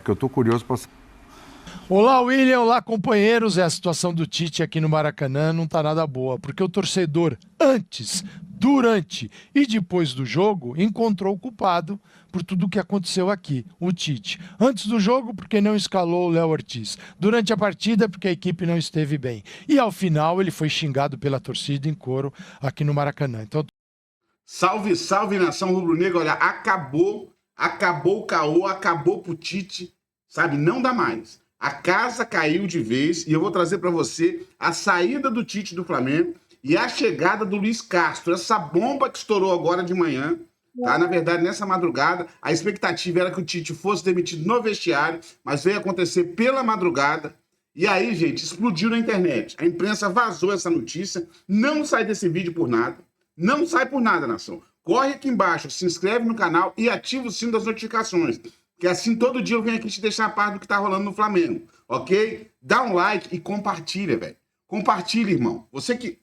Que eu tô curioso para... Olá, William. Olá, companheiros. A situação do Tite aqui no Maracanã não tá nada boa, porque o torcedor antes, durante e depois do jogo encontrou o culpado por tudo o que aconteceu aqui, o Tite. Antes do jogo, porque não escalou o Léo Ortiz. Durante a partida, porque a equipe não esteve bem. E ao final, ele foi xingado pela torcida em coro aqui no Maracanã. Então, salve, salve, nação rubro-negra. Olha, acabou o caô, acabou pro Tite, sabe? Não dá mais. A casa caiu de vez e eu vou trazer para você a saída do Tite do Flamengo e a chegada do Luiz Castro. Essa bomba que estourou agora de manhã, tá? Na verdade, nessa madrugada, a expectativa era que o Tite fosse demitido no vestiário, mas veio acontecer pela madrugada. E aí, gente, explodiu na internet. A imprensa vazou essa notícia. Não sai desse vídeo por nada. Não sai por nada, nação. Corre aqui embaixo, se inscreve no canal e ativa o sino das notificações. Que assim todo dia eu venho aqui te deixar a par do que tá rolando no Flamengo, ok? Dá um like e compartilha, velho. Compartilha, irmão. Você que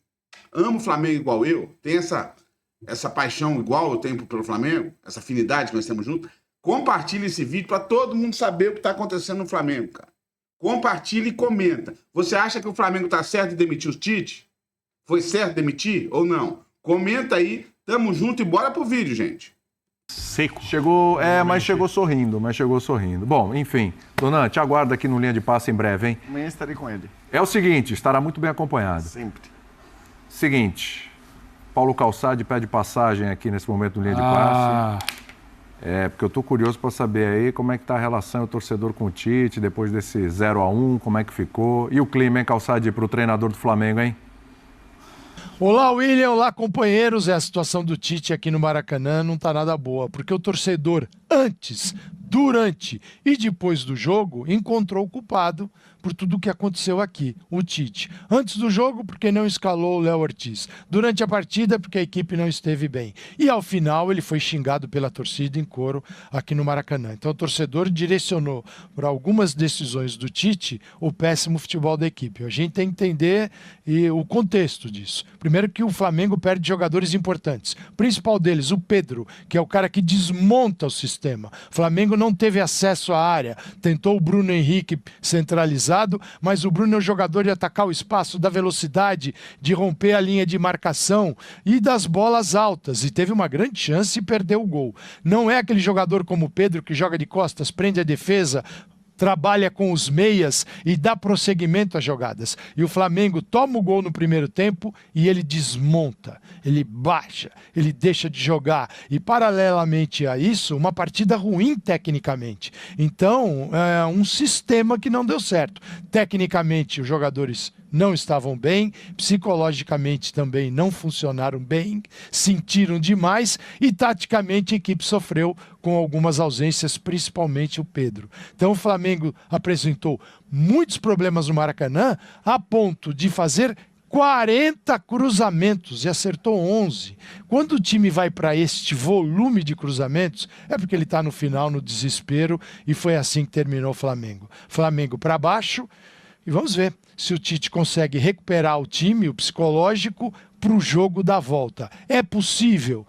ama o Flamengo igual eu, tem essa paixão igual eu tenho pelo Flamengo, essa afinidade que nós temos juntos, compartilha esse vídeo para todo mundo saber o que tá acontecendo no Flamengo, cara. Compartilha e comenta. Você acha que o Flamengo tá certo de demitir o Tite? Foi certo demitir ou não? Comenta aí, tamo junto e bora pro vídeo, gente. Seco. Chegou, mas chegou sorrindo, Bom, enfim, Donante, aguarda aqui no Linha de Passe em breve, hein? Amanhã estarei com ele. É o seguinte, estará muito bem acompanhado. Sempre. Seguinte, Paulo Calçade pede passagem aqui nesse momento no Linha de Passe. Porque eu tô curioso para saber aí como é que tá a relação do torcedor com o Tite, depois desse 0-1, como é que ficou. E o clima, hein, Calçade, pro treinador do Flamengo, hein? olá, William. Olá, companheiros. A situação do Tite aqui no Maracanã não tá nada boa, porque o torcedor antes, durante e depois do jogo encontrou o culpado por tudo o que aconteceu aqui, o Tite. Antes do jogo, porque não escalou o Léo Ortiz. Durante a partida, porque a equipe não esteve bem. E ao final, ele foi xingado pela torcida em coro aqui no Maracanã. Então, o torcedor direcionou para algumas decisões do Tite o péssimo futebol da equipe. A gente tem que entender o contexto disso. Primeiro que o Flamengo perde jogadores importantes. O principal deles, o Pedro, que é o cara que desmonta o sistema. O Flamengo não teve acesso à área. Tentou o Bruno Henrique centralizado, mas o Bruno é o jogador de atacar o espaço, da velocidade, de romper a linha de marcação e das bolas altas. E teve uma grande chance e perdeu o gol. Não é aquele jogador como o Pedro que joga de costas, prende a defesa, trabalha com os meias e dá prosseguimento às jogadas. E o Flamengo toma o gol no primeiro tempo e ele desmonta, ele baixa, ele deixa de jogar. E paralelamente a isso, uma partida ruim tecnicamente. Então, é um sistema que não deu certo. Tecnicamente, os jogadores não estavam bem, psicologicamente também não funcionaram bem, sentiram demais e taticamente a equipe sofreu com algumas ausências, principalmente o Pedro. Então o Flamengo apresentou muitos problemas no Maracanã a ponto de fazer 40 cruzamentos e acertou 11. Quando o time vai para este volume de cruzamentos, é porque ele está no final, no desespero, e foi assim que terminou o Flamengo. Flamengo para baixo, e vamos ver se o Tite consegue recuperar o time, o psicológico, para o jogo da volta. É possível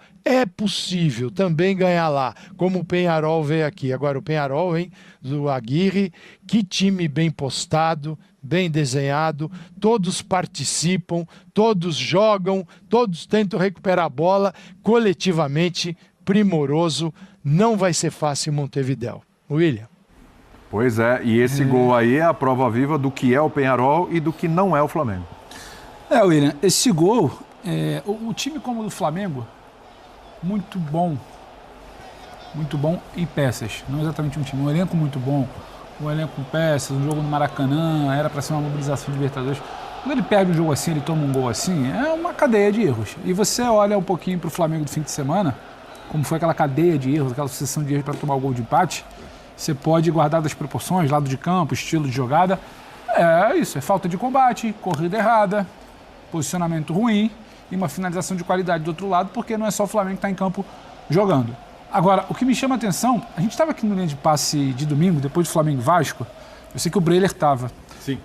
também ganhar lá, como o Peñarol veio aqui. Agora o Peñarol, hein, do Aguirre, que time bem postado, bem desenhado, todos participam, todos jogam, todos tentam recuperar a bola, coletivamente primoroso, não vai ser fácil em Montevidéu. William. Pois é, e esse gol aí é a prova viva do que é o Peñarol e do que não é o Flamengo. William, esse gol, o time como o do Flamengo, muito bom em peças, não exatamente um time, um elenco muito bom, um elenco com peças, um jogo no Maracanã, era para ser uma mobilização de Libertadores. Quando ele perde um jogo assim, ele toma um gol assim, é uma cadeia de erros. E você olha um pouquinho para o Flamengo do fim de semana, como foi aquela cadeia de erros, aquela sucessão de erros para tomar o gol de empate, você pode guardar das proporções, lado de campo, estilo de jogada. É isso, é falta de combate, corrida errada, posicionamento ruim e uma finalização de qualidade do outro lado, porque não é só o Flamengo que está em campo jogando. Agora, o que me chama a atenção, a gente estava aqui no Linha de Passe de domingo, depois do Flamengo e Vasco, eu sei que o Breler estava. Sim.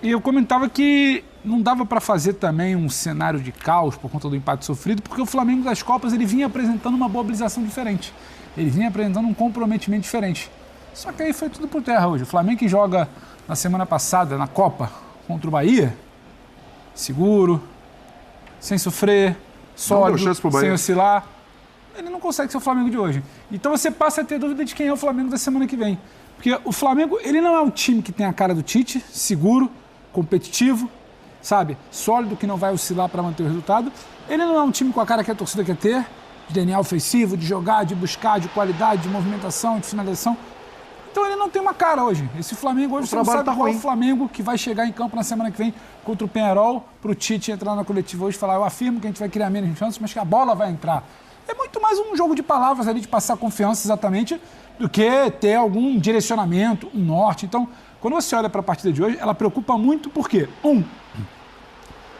E eu comentava que não dava para fazer também um cenário de caos por conta do empate sofrido, porque o Flamengo das Copas ele vinha apresentando uma mobilização diferente. Ele vinha apresentando um comprometimento diferente. Só que aí foi tudo por terra hoje. O Flamengo que joga na semana passada, na Copa, contra o Bahia, seguro, sem sofrer, sólido, sem oscilar, ele não consegue ser o Flamengo de hoje. Então você passa a ter dúvida de quem é o Flamengo da semana que vem. Porque o Flamengo, ele não é um time que tem a cara do Tite, seguro, competitivo, sabe? Sólido, que não vai oscilar para manter o resultado. Ele não é um time com a cara que a torcida quer ter, de DNA ofensivo, de jogar, de buscar, de qualidade, de movimentação, de finalização. Então ele não tem uma cara hoje. Esse Flamengo hoje, você não sabe qual é o Flamengo que vai chegar em campo na semana que vem contra o Peñarol, para o Tite entrar na coletiva hoje e falar, eu afirmo que a gente vai criar menos chances, mas que a bola vai entrar. É muito mais um jogo de palavras ali, de passar confiança exatamente, do que ter algum direcionamento, um norte. Então, quando você olha para a partida de hoje, ela preocupa muito porque,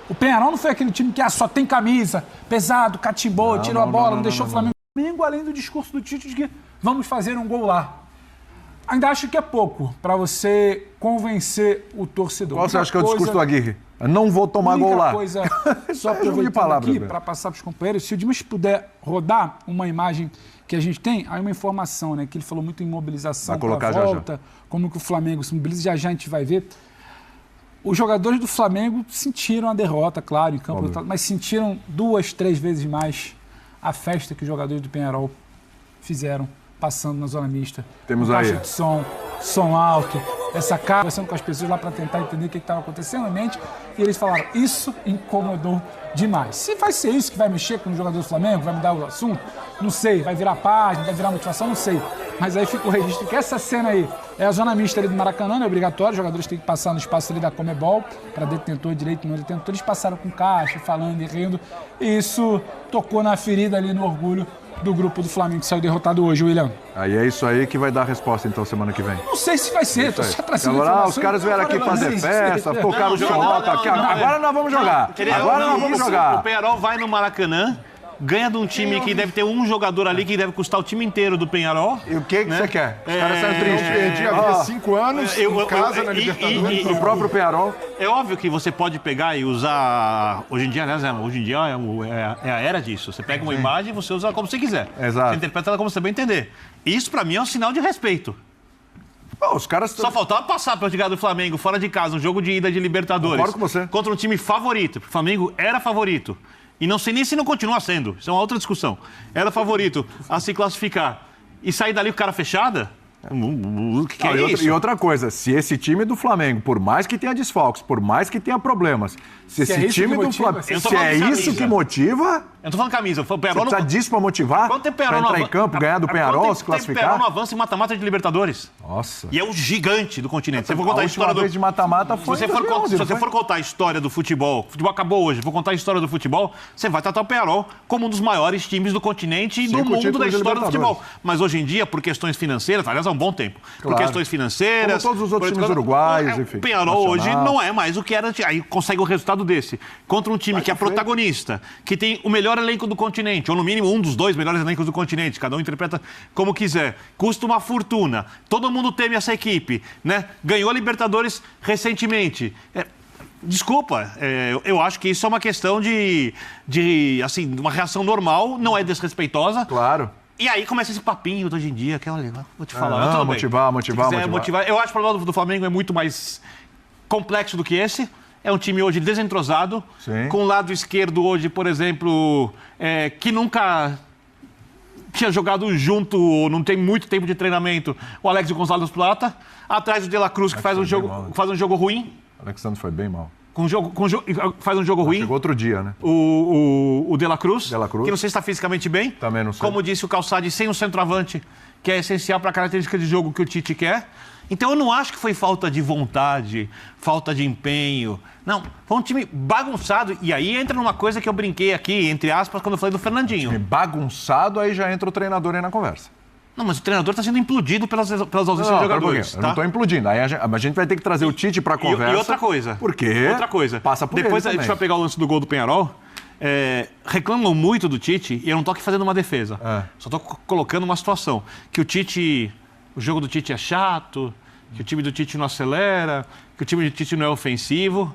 o Peñarol não foi aquele time que só tem camisa, pesado, catimbou, tirou a bola, não deixou o Flamengo. Além do discurso do Tite de que vamos fazer um gol lá. Ainda acho que é pouco para você convencer o torcedor. Qual você acha que é o discurso do Aguirre? Eu não vou tomar gol lá. Coisa, só aproveitando aqui para passar para os companheiros, se o Dimas puder rodar uma imagem que a gente tem, aí uma informação, né? Que ele falou muito em mobilização para a volta, como que o Flamengo se mobiliza, já a gente vai ver. Os jogadores do Flamengo sentiram a derrota, claro, em campo, mas sentiram 2, 3 vezes mais a festa que os jogadores do Peñarol fizeram passando na zona mista. Temos aí. Caixa de som alto, essa cara, conversando com as pessoas lá para tentar entender o que estava acontecendo na mente, e eles falaram, isso incomodou demais. Se vai ser isso que vai mexer com o jogador do Flamengo, vai mudar o assunto, não sei, vai virar página, vai virar motivação, não sei. Mas aí fica o registro que essa cena aí é a zona mista ali do Maracanã, é obrigatório, os jogadores têm que passar no espaço ali da Comebol, para detentor direito, não detentor, eles passaram com caixa, falando e rindo, e isso tocou na ferida ali no orgulho do grupo do Flamengo que saiu derrotado hoje, William. Aí é isso aí que vai dar a resposta, então, semana que vem. Não sei se vai ser, tô só trazendo agora, os caras vieram aqui fazer festa, tocaram o som alto aqui, agora nós vamos jogar. Agora nós vamos jogar. O Peñarol vai no Maracanã, ganha de um time que deve ter um jogador ali que deve custar o time inteiro do Peñarol. E o que você quer? Os caras saem tristes. Eu perdi a vida 5 anos em casa na Libertadores. O próprio Peñarol. É óbvio que você pode pegar e usar... Hoje em dia, aliás, é a era disso. Você pega uma imagem e você usa como você quiser. Exato. Você interpreta ela como você bem entender. Isso, pra mim, é um sinal de respeito. Os caras... Só faltava passar para o jogador do Flamengo fora de casa, um jogo de ida de Libertadores. Concordo com você. Contra um time favorito. O Flamengo era favorito. E não sei nem se não continua sendo. Isso é uma outra discussão. Era favorito a se classificar. E sair dali com cara fechada? O que é isso? E outra coisa, se esse time do Flamengo, por mais que tenha desfalques, por mais que tenha problemas, se esse time do Flamengo... Se é isso que motiva... Eu não tô falando camisa. Você precisa disso pra motivar? Pra entrar em campo, ganhar do Peñarol, se classificar? O Peñarol não avança em mata-mata de Libertadores. Nossa. E é o gigante do continente. Se você for contar a última vez de mata-mata foi Se você for contar a história do futebol, o futebol acabou hoje, vou contar a história do futebol, você vai tratar o Peñarol como um dos maiores times do continente e do mundo da história do futebol. Mas hoje em dia, por questões financeiras, aliás, há um bom tempo, por questões financeiras... Como todos os outros times uruguaios, enfim. O Peñarol hoje não é mais o que era. Aí consegue o resultado desse. Contra um time que é protagonista, que tem o melhor elenco do continente, ou no mínimo um dos 2 melhores elencos do continente, cada um interpreta como quiser. Custa uma fortuna. Todo mundo teme essa equipe, né? Ganhou a Libertadores recentemente. Desculpa, eu acho que isso é uma questão de assim, uma reação normal, não é desrespeitosa. Claro. E aí começa esse papinho de hoje em dia, aquela ali, vou te falar. Não, motivar. Eu acho que o problema do Flamengo é muito mais complexo do que esse. É um time hoje desentrosado, com o lado esquerdo hoje, por exemplo, que nunca tinha jogado junto, ou não tem muito tempo de treinamento, o Alex Gonzalez Plata. Atrás o De La Cruz, que faz um jogo ruim. O Alexandre foi bem mal. Faz um jogo ruim. Chegou outro dia, né? O De La Cruz, que não sei se está fisicamente bem. Também não sei. Como disse o Calçade, sem um centroavante, que é essencial para a característica de jogo que o Tite quer. Então eu não acho que foi falta de vontade, falta de empenho. Não, foi um time bagunçado. E aí entra numa coisa que eu brinquei aqui, entre aspas, quando eu falei do Fernandinho. Time bagunçado, aí já entra o treinador aí na conversa. Não, mas o treinador está sendo implodido pelas ausências de jogadores. Eu não estou implodindo. Aí a gente vai ter que trazer o Tite para a conversa. E outra coisa. Por quê? Outra coisa. Passa por Depois ele a gente vai pegar o lance do gol do Peñarol. Reclamam muito do Tite e eu não estou aqui fazendo uma defesa. Só estou colocando uma situação. Que o jogo do Tite é chato, que o time do Tite não acelera, que o time do Tite não é ofensivo.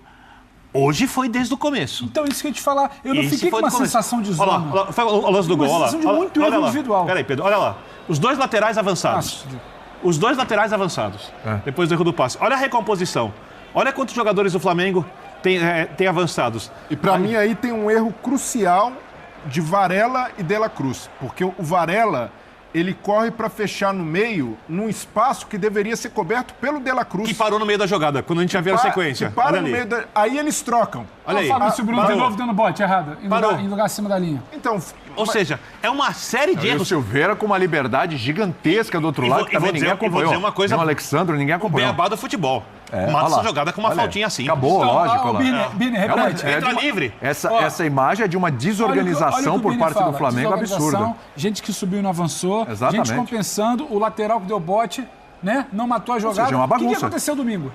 Hoje foi desde o começo. Então, isso que eu ia te falar. Eu não fiquei com uma sensação de zona. Olha lá, o lance do gol. Uma sensação de muito erro individual. Peraí, Pedro, olha lá. Os 2 laterais avançados. os dois laterais avançados, depois do erro do passe. Olha a recomposição. Olha quantos jogadores do Flamengo tem avançados. E para mim aí tem um erro crucial de Varela e De La Cruz, porque o Varela ele corre para fechar no meio, num espaço que deveria ser coberto pelo De La Cruz. Que parou no meio da jogada, quando a gente já viu a sequência. Que para Olha no ali. meio da... Aí eles trocam. Olha aí. Fabrício Bruno de Parou. novo dando bote, errado. Parou. Em lugar acima da linha. Então, Ou seja, é uma série de E o erros. Silveira com uma liberdade gigantesca do outro E lado, vou- que e vou também ninguém dizer- e vou acompanhou. dizer uma coisa- Nem o Alexandre, ninguém O acompanhou. beabá do futebol. É, Mata olha essa lá. jogada com uma Olha, faltinha assim. Acabou, Então, lógico. o lá. Bini, repete. É Entra de uma- livre. Essa imagem é de uma desorganização por parte do Flamengo absurda. Gente que subiu e não avançou. Exatamente. Gente compensando. O lateral que deu bote, né? Não matou a jogada. seja, é uma O que bagunça. aconteceu domingo?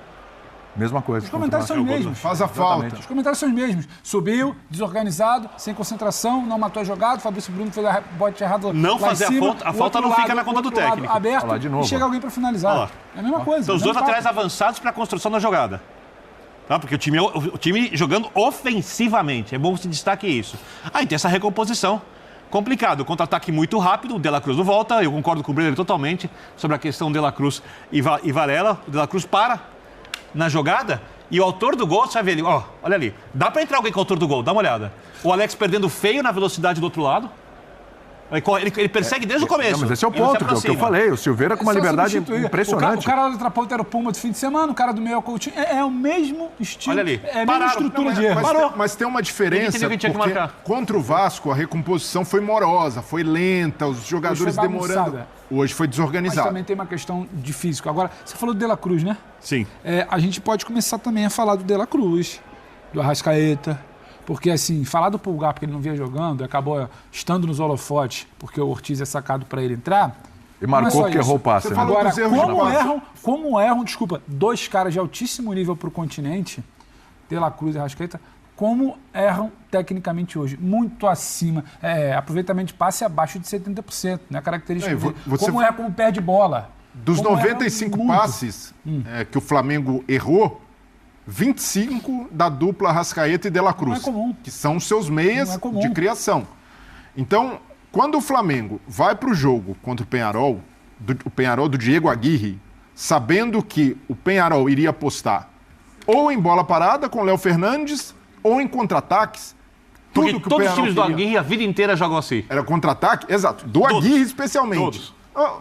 Mesma coisa. Os comentários são os mesmos. faz a falta. Os comentários são os mesmos. Subiu, desorganizado, sem concentração, não matou a jogada. Fabrício Bruno fez a bote errado. Não lá fazer em a cima, falta- a o falta outro não fica lado, na conta o do outro lado técnico. Aberto, Olha lá de novo. e chega alguém para finalizar. Olha lá. É a mesma coisa. São os não dois laterais falta. avançados para a construção da jogada. Tá? Porque o time jogando ofensivamente. É bom que se destaque isso. Aí tem essa recomposição. Complicado. Contra-ataque muito rápido. O De La Cruz não volta. Eu concordo com o Brenner totalmente sobre a questão De La Cruz e Varela. O De La Cruz para na jogada. E o autor do gol, você vai ver ali, ó, olha ali. Dá pra entrar alguém com o autor do gol, dá uma olhada. O Alex perdendo feio na velocidade do outro lado. Ele persegue desde o começo. Não, mas esse é o Ele não se ponto, que é o que eu aproxima. falei. O Silveira com uma É só liberdade substituir. impressionante. O cara da outra ponta era o Puma do fim de semana, o cara do meio é o Coutinho. É o mesmo estilo. Olha ali. É a mesma Pararam. estrutura Não, de erro. Mas tem uma diferença, Ele entendeu que tinha que porque marcar. contra o Vasco a recomposição foi morosa, foi lenta, os jogadores foi demorando. bagunçada. Hoje foi Mas desorganizado. também tem uma questão de físico. Agora, você falou do De La Cruz, né? Sim. A gente pode começar também a falar do De La Cruz, do Arrascaeta. Porque, assim, falar do Pulgar porque ele não vinha jogando, acabou estando nos holofotes, porque o Ortiz é sacado para ele entrar. E marcou não é só porque isso. errou o passe. Você né? falou Agora, dos erros de passe. como erram, desculpa, dois caras de altíssimo nível para o continente, De La Cruz e Arrascaeta, como erram tecnicamente hoje. Muito acima. Aproveitamento de passe abaixo de 70%, né? A característica É, dele. você- Como como perde bola. Dos Como erra 95 muito. passes que o Flamengo errou, 25 da dupla Arrascaeta e De La Cruz, é comum. que são os seus meias Não é comum. de criação. Então, quando o Flamengo vai para o jogo contra o Peñarol, o Peñarol do Diego Aguirre, sabendo que o Peñarol iria apostar ou em bola parada com o Léo Fernandes ou em contra-ataques, Porque tudo que o todos os Peñarol times do queria Aguirre a vida inteira jogam assim. era contra-ataque, exato, do Todos. Aguirre especialmente. Todos.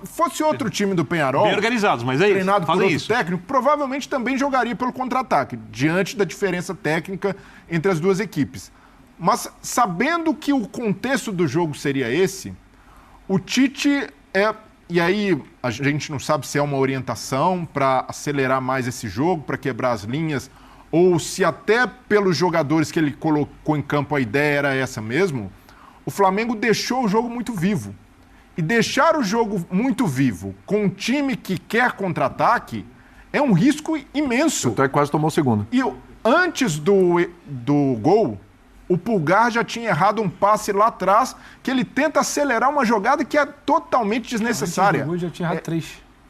Fosse outro time do Peñarol, Bem organizados, mas é isso. treinado por Fazem outro isso. técnico, provavelmente também jogaria pelo contra-ataque, diante da diferença técnica entre as duas equipes. Mas sabendo que o contexto do jogo seria esse, o Tite e aí a gente não sabe se é uma orientação para acelerar mais esse jogo, para quebrar as linhas, ou se até pelos jogadores que ele colocou em campo a ideia era essa mesmo, o Flamengo deixou o jogo muito vivo. E deixar o jogo muito vivo com um time que quer contra-ataque é um risco imenso. Então quase tomou o segundo. E antes do gol, o Pulgar já tinha errado um passe lá atrás, que ele tenta acelerar uma jogada que é totalmente desnecessária. Antes do gol, já tinha errado três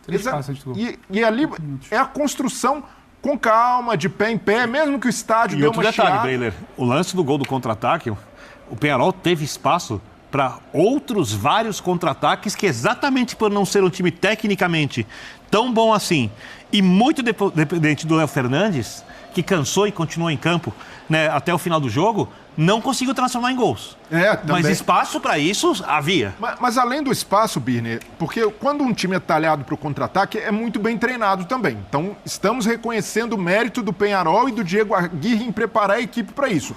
passes antes do gol. E ali é a construção com calma, de pé em pé, mesmo que o estádio E deu outro uma detalhe, chiada. Breiler, o lance do gol do contra-ataque, o Peñarol teve espaço para outros vários contra-ataques que exatamente por não ser um time tecnicamente tão bom assim e muito dependente do Léo Fernandes, que cansou e continuou em campo, né, até o final do jogo, não conseguiu transformar em gols. Também. Mas espaço para isso havia. Mas além do espaço, Birner, porque quando um time é talhado para o contra-ataque, é muito bem treinado também. Então, estamos reconhecendo o mérito do Peñarol e do Diego Aguirre em preparar a equipe para isso.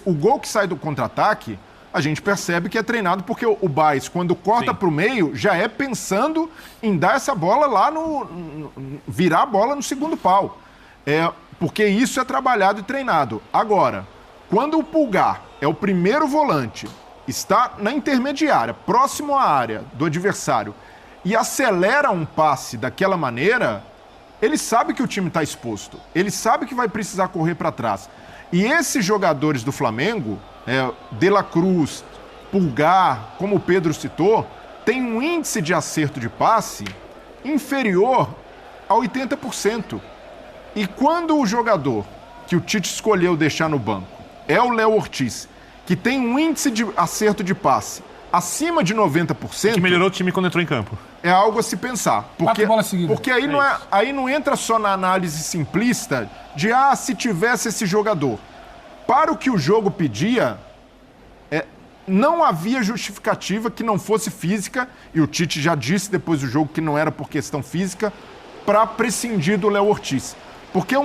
O gol que sai do contra-ataque, a gente percebe que é treinado porque o Baez, quando corta para o meio, já é pensando em dar essa bola lá virar a bola no segundo pau. Porque isso é trabalhado e treinado. Agora, quando o Pulgar é o primeiro volante, está na intermediária, próximo à área do adversário, e acelera um passe daquela maneira, ele sabe que o time está exposto. Ele sabe que vai precisar correr para trás. E esses jogadores do Flamengo, De La Cruz, Pulgar, como o Pedro citou, tem um índice de acerto de passe inferior a 80%. E quando o jogador que o Tite escolheu deixar no banco é o Léo Ortiz, que tem um índice de acerto de passe acima de 90%... Que melhorou o time quando entrou em campo. É algo a se pensar. Porque, bolas seguidas. porque aí não entra só na análise simplista de, se tivesse esse jogador. Para o que o jogo pedia, não havia justificativa que não fosse física, e o Tite já disse depois do jogo que não era por questão física, para prescindir do Léo Ortiz. Porque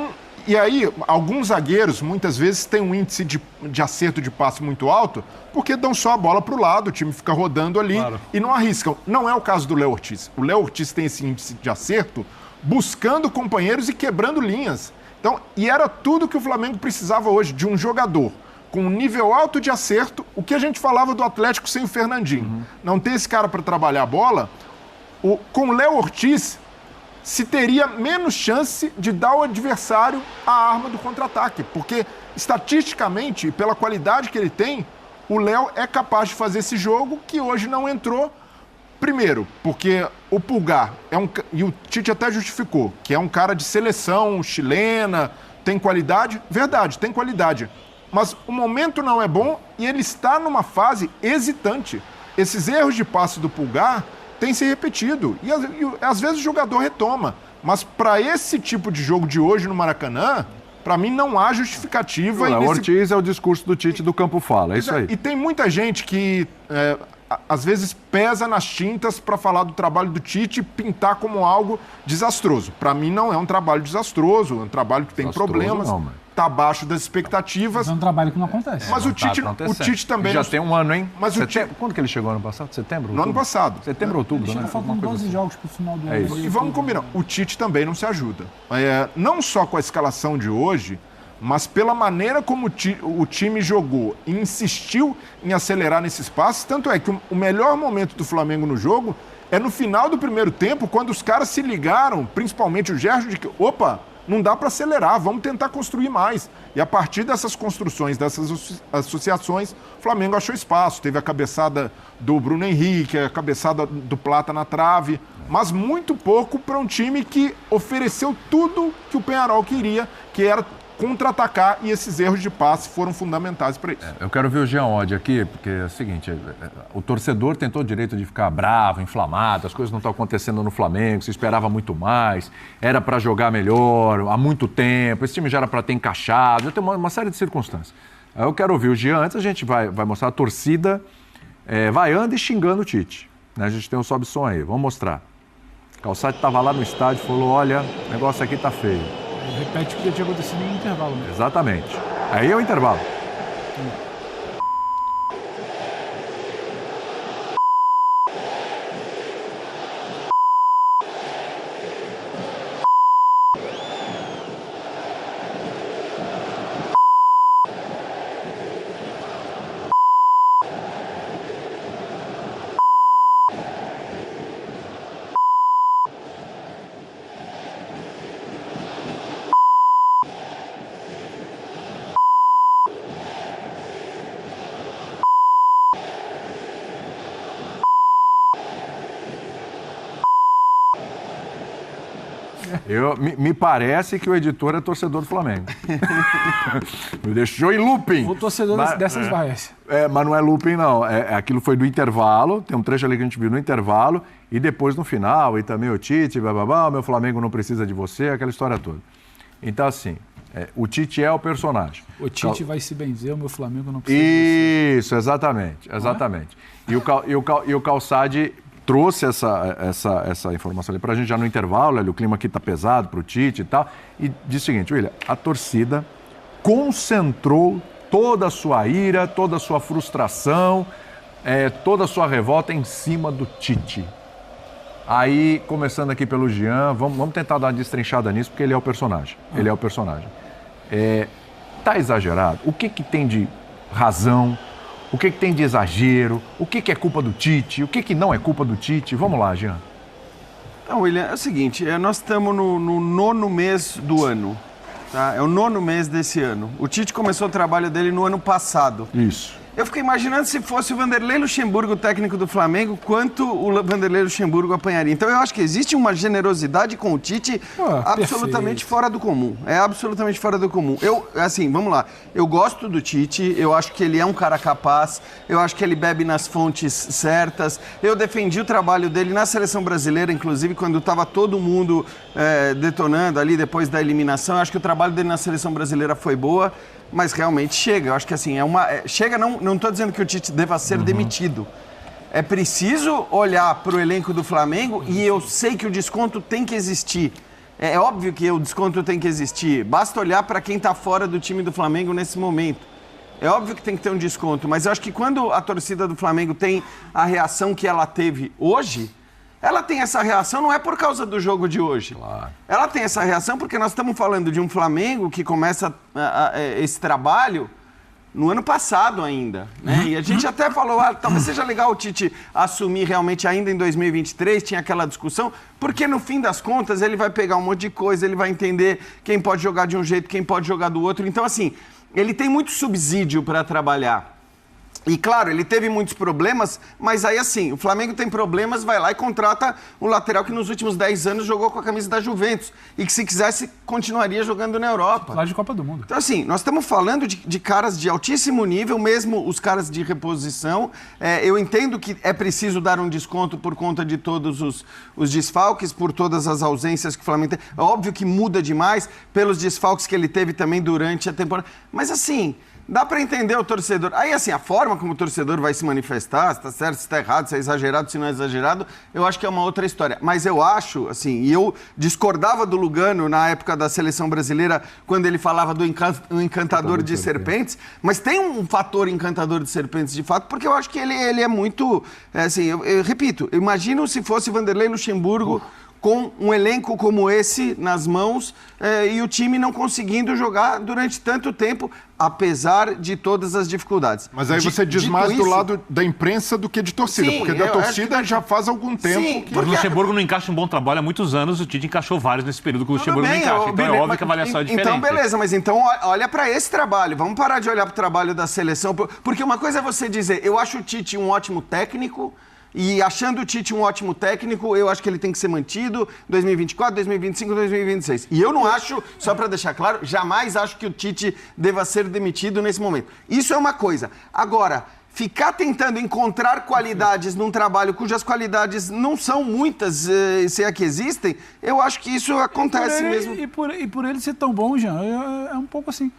e aí, alguns zagueiros, muitas vezes, têm um índice de acerto de passe muito alto, porque dão só a bola para o lado, o time fica rodando ali e não arriscam. Não é o caso do Léo Ortiz. O Léo Ortiz tem esse índice de acerto buscando companheiros e quebrando linhas. Então, e era tudo que o Flamengo precisava hoje, de um jogador com um nível alto de acerto, o que a gente falava do Atlético sem o Fernandinho. Não ter esse cara para trabalhar a bola. Com o Léo Ortiz, se teria menos chance de dar ao adversário a arma do contra-ataque. Porque, estatisticamente, pela qualidade que ele tem, o Léo é capaz de fazer esse jogo que hoje não entrou. Primeiro, porque o Pulgar e o Tite até justificou, que é um cara de seleção chilena, tem qualidade. Verdade, tem qualidade. Mas o momento não é bom e ele está numa fase hesitante. Esses erros de passe do Pulgar têm se repetido. E às vezes o jogador retoma. Mas para esse tipo de jogo de hoje no Maracanã, para mim não há justificativa. O Ortiz é o discurso do Tite do campo fala, é isso aí. E tem muita gente que às vezes pesa nas tintas para falar do trabalho do Tite e pintar como algo desastroso. Para mim não é um trabalho desastroso, é um trabalho que tem problemas. Está abaixo das expectativas. Mas é um trabalho que não acontece. Mas o Tite também... Já tem um ano, hein? Mas Quando que ele chegou ano passado? Setembro? No ano passado. Setembro, outubro, né? Faltam 12 jogos para o final do ano. Isso. E vamos combinar, o Tite também não se ajuda. Não só com a escalação de hoje, mas pela maneira como o time jogou e insistiu em acelerar nesse espaço. Tanto é que o melhor momento do Flamengo no jogo é no final do primeiro tempo, quando os caras se ligaram, principalmente o Gerson, de que, não dá para acelerar, vamos tentar construir mais. E a partir dessas construções, dessas associações, o Flamengo achou espaço. Teve a cabeçada do Bruno Henrique, a cabeçada do Plata na trave, mas muito pouco para um time que ofereceu tudo que o Peñarol queria, que era contra-atacar, e esses erros de passe foram fundamentais para isso. Eu quero ver o Jean Oddi aqui, porque é o seguinte, o torcedor tem todo o direito de ficar bravo, inflamado, as coisas não estão acontecendo no Flamengo, se esperava muito mais, era para jogar melhor há muito tempo, esse time já era para ter encaixado, já tem uma série de circunstâncias. Eu quero ouvir o Jean, antes a gente vai mostrar a torcida vaiando e xingando o Tite. Né? A gente tem um sobe-som aí, vamos mostrar. Calçade estava lá no estádio e falou, olha, o negócio aqui tá feio. Repete o que tinha acontecido no intervalo. Né? Exatamente. Aí é o intervalo. Me parece que o editor é torcedor do Flamengo. Me deixou em looping. O torcedor dessas vaias. Mas não é looping, não. Aquilo foi do intervalo, tem um trecho ali que a gente viu no intervalo, e depois no final, e também o Tite, o meu Flamengo não precisa de você, aquela história toda. Então, assim, o Tite é o personagem. O Tite vai se benzer, o meu Flamengo não precisa de você. Isso, exatamente. E o Calçade trouxe essa informação ali para a gente já no intervalo, o clima aqui está pesado para o Tite e tal, e disse o seguinte, William, a torcida concentrou toda a sua ira, toda a sua frustração, toda a sua revolta em cima do Tite. Aí, começando aqui pelo Jean, vamos tentar dar uma destrinchada nisso, porque ele é o personagem. Ele é o personagem. Tá exagerado? O que tem de razão? O que tem de exagero? O que é culpa do Tite? O que não é culpa do Tite? Vamos lá, Jean. Não, William, é o seguinte, nós estamos no 9º mês do ano, tá? É o 9º mês desse ano. O Tite começou o trabalho dele no ano passado. Isso. Eu fiquei imaginando se fosse o Vanderlei Luxemburgo, o técnico do Flamengo, quanto o Vanderlei Luxemburgo apanharia. Então eu acho que existe uma generosidade com o Tite absolutamente fora do comum. É absolutamente fora do comum. Vamos lá. Eu gosto do Tite, eu acho que ele é um cara capaz, eu acho que ele bebe nas fontes certas. Eu defendi o trabalho dele na seleção brasileira, inclusive quando estava todo mundo detonando ali depois da eliminação. Eu acho que o trabalho dele na seleção brasileira foi boa. Mas realmente chega, eu acho que assim, não estou dizendo que o Tite deva ser demitido. É preciso olhar para o elenco do Flamengo e eu sei que o desconto tem que existir. É óbvio que o desconto tem que existir, basta olhar para quem está fora do time do Flamengo nesse momento. É óbvio que tem que ter um desconto, mas eu acho que quando a torcida do Flamengo tem a reação que ela teve hoje, ela tem essa reação não é por causa do jogo de hoje. Claro. Ela tem essa reação porque nós estamos falando de um Flamengo que começa esse trabalho no ano passado ainda. Né? E a gente até falou, talvez seja legal o Tite assumir realmente ainda em 2023, tinha aquela discussão, porque no fim das contas ele vai pegar um monte de coisa, ele vai entender quem pode jogar de um jeito, quem pode jogar do outro. Então, assim, ele tem muito subsídio para trabalhar. E, claro, ele teve muitos problemas, mas aí, assim, o Flamengo tem problemas, vai lá e contrata um lateral que nos últimos 10 anos jogou com a camisa da Juventus e que, se quisesse, continuaria jogando na Europa. Lá de Copa do Mundo. Então, assim, nós estamos falando de caras de altíssimo nível, mesmo os caras de reposição. Eu entendo que é preciso dar um desconto por conta de todos os desfalques, por todas as ausências que o Flamengo tem. É óbvio que muda demais pelos desfalques que ele teve também durante a temporada. Mas, assim... Dá para entender o torcedor. Aí, assim, a forma como o torcedor vai se manifestar, se está certo, se está errado, se é exagerado, se não é exagerado, eu acho que é uma outra história. Mas eu acho, assim, e eu discordava do Lugano na época da seleção brasileira, quando ele falava do encantador de serpentes, mas tem um fator encantador de serpentes, de fato, porque eu acho que ele é muito... assim, eu repito, imagino se fosse Vanderlei Luxemburgo... com um elenco como esse nas mãos e o time não conseguindo jogar durante tanto tempo, apesar de todas as dificuldades. Mas aí você diz mais do lado da imprensa do que de torcida, porque da torcida já faz algum tempo que... O Luxemburgo não encaixa um bom trabalho há muitos anos, o Tite encaixou vários nesse período que o Luxemburgo não encaixa. Então é óbvio que a avaliação é diferente. Então, beleza, mas então olha para esse trabalho, vamos parar de olhar para o trabalho da seleção, porque uma coisa é você dizer, eu acho o Tite um ótimo técnico, e achando o Tite um ótimo técnico, eu acho que ele tem que ser mantido 2024, 2025, 2026. E eu não acho, só para deixar claro, jamais acho que o Tite deva ser demitido nesse momento. Isso é uma coisa. Agora, ficar tentando encontrar qualidades num trabalho cujas qualidades não são muitas, se é que existem, eu acho que isso acontece mesmo. E por ele ser tão bom, Jean, é um pouco assim.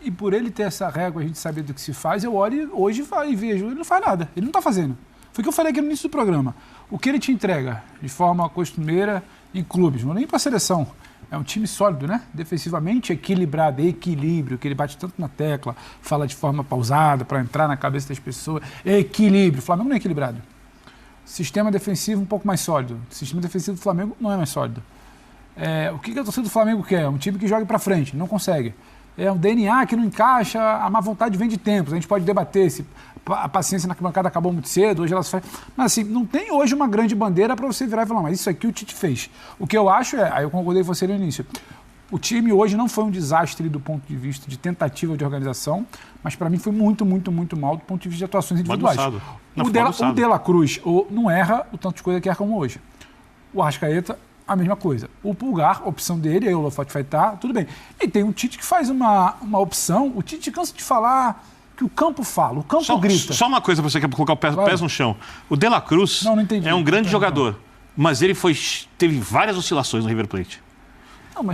E por ele ter essa régua, a gente saber do que se faz, eu olho hoje e vejo, ele não faz nada, ele não está fazendo. Foi o que eu falei aqui no início do programa. O que ele te entrega de forma costumeira em clubes, não é nem para a seleção. É um time sólido, né? Defensivamente equilibrado, equilíbrio, que ele bate tanto na tecla, fala de forma pausada para entrar na cabeça das pessoas. Equilíbrio. O Flamengo não é equilibrado. Sistema defensivo um pouco mais sólido. O sistema defensivo do Flamengo não é mais sólido. O que a torcida do Flamengo quer? Um time que jogue para frente. Não consegue. É um DNA que não encaixa, a má vontade vem de tempos. A gente pode debater se a paciência na arquibancada acabou muito cedo, hoje ela se faz... Mas assim, não tem hoje uma grande bandeira para você virar e falar, mas isso aqui o Tite fez. O que eu acho aí eu concordei com você no início, o time hoje não foi um desastre do ponto de vista de tentativa de organização, mas para mim foi muito, muito, muito mal do ponto de vista de atuações individuais. O De La Cruz não erra o tanto de coisa que erra como hoje. O Arrascaeta, a mesma coisa. O Pulgar, a opção dele, aí o Holofote vai estar, tudo bem. E tem um Tite que faz uma opção, o Tite cansa de falar que o campo fala, o campo grita. Só uma coisa para você que colocar os pés no chão. O De La Cruz é um grande jogador, mas ele teve várias oscilações no River Plate.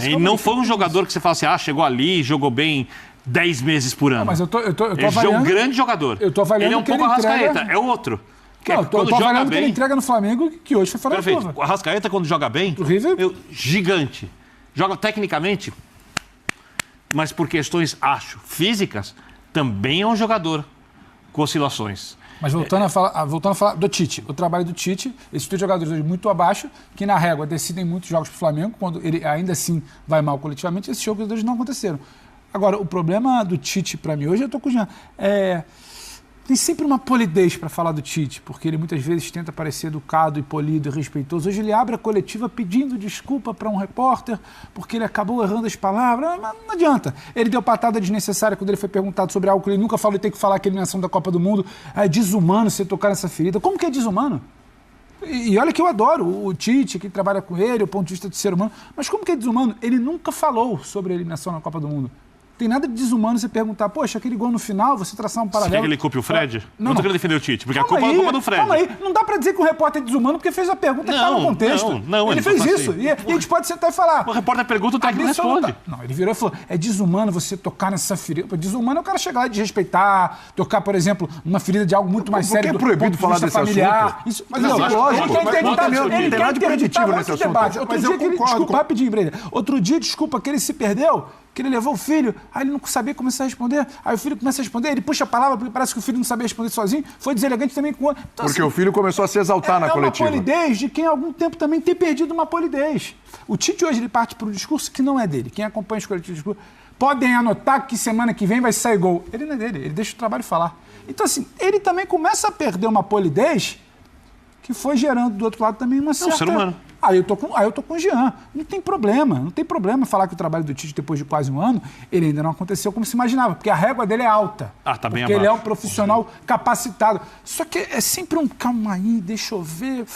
Ele não foi um jogador que você fala assim, chegou ali, jogou bem 10 meses por ano. Mas eu tô ele avaliando, é um grande jogador. Eu tô avaliando ele é um pouco Arrascaeta, é outro. Eu tô avaliando que ele entrega no Flamengo, que hoje foi fora da curva. O Arrascaeta, quando joga bem, gigante. Joga tecnicamente, mas por questões, físicas, também é um jogador com oscilações. Mas voltando a falar do Tite, o trabalho do Tite, esses dois jogadores hoje muito abaixo, que na régua decidem muitos jogos para o Flamengo, quando ele ainda assim vai mal coletivamente, esses jogos não aconteceram. Agora, o problema do Tite para mim hoje, eu estou com o Jean, tem sempre uma polidez para falar do Tite, porque ele muitas vezes tenta parecer educado e polido e respeitoso. Hoje ele abre a coletiva pedindo desculpa para um repórter porque ele acabou errando as palavras. Mas não adianta. Ele deu patada desnecessária quando ele foi perguntado sobre algo que ele nunca falou e tem que falar que a eliminação da Copa do Mundo é desumano você tocar nessa ferida. Como que é desumano? E olha que eu adoro o Tite, que trabalha com ele, o ponto de vista do ser humano. Mas como que é desumano? Ele nunca falou sobre a eliminação na Copa do Mundo. Tem nada de desumano você perguntar, poxa, aquele gol no final, você traçar um paralelo... Você quer que ele culpe o Fred? Não tô querendo defender o Tite, porque Calma a culpa é do Fred. Calma aí, não dá pra dizer que o repórter é desumano porque fez a pergunta que tá no contexto. Não, ele fez isso. Assim. E a gente pode sentar e falar... O repórter pergunta, o técnico responde. Não, ele virou e falou, é desumano você tocar nessa ferida. Desumano é o cara chegar lá e desrespeitar, tocar, por exemplo, uma ferida de algo muito mais sério. Por que é proibido falar desse familiar. assunto? Isso, Mas não, assim, lógico. ele quer interditar, Ele quer interditar nesse assunto. debate. Mas eu concordo Desculpa, rapidinho, Breda. Outro dia, desculpa, que ele se perdeu, que ele levou o filho, aí ele não sabia começar a responder, aí o filho começa a responder, ele puxa a palavra, porque parece que o filho não sabia responder sozinho, foi deselegante também com o outro. Então, Porque o filho começou a se exaltar na coletiva. É uma polidez de quem há algum tempo também tem perdido uma polidez. O Tite hoje ele parte para um discurso que não é dele. Quem acompanha os coletivos de discurso podem anotar que semana que vem vai sair gol. Ele não é dele, ele deixa o trabalho falar. Então assim, ele também começa a perder uma polidez que foi gerando do outro lado também uma certa... É um ser humano. Aí eu tô com o Jean. Não tem problema falar que o trabalho do Tite, depois de quase um ano, ele ainda não aconteceu como se imaginava, porque a régua dele é alta. Tá bem porque ele é um abaixo. profissional capacitado. Só que é sempre um calma aí, deixa eu ver,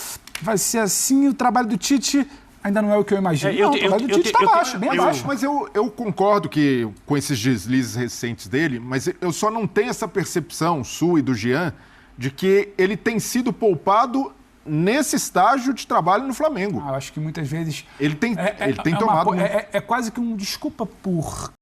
vai ser assim, o trabalho do Tite ainda não é o que eu imagino. O trabalho do Tite está abaixo, bem abaixo. Mas eu concordo que com esses deslizes recentes dele, mas eu só não tenho essa percepção sua e do Jean de que ele tem sido poupado nesse estágio de trabalho no Flamengo. Eu acho que muitas vezes... Ele tem tomado... É quase que um desculpa por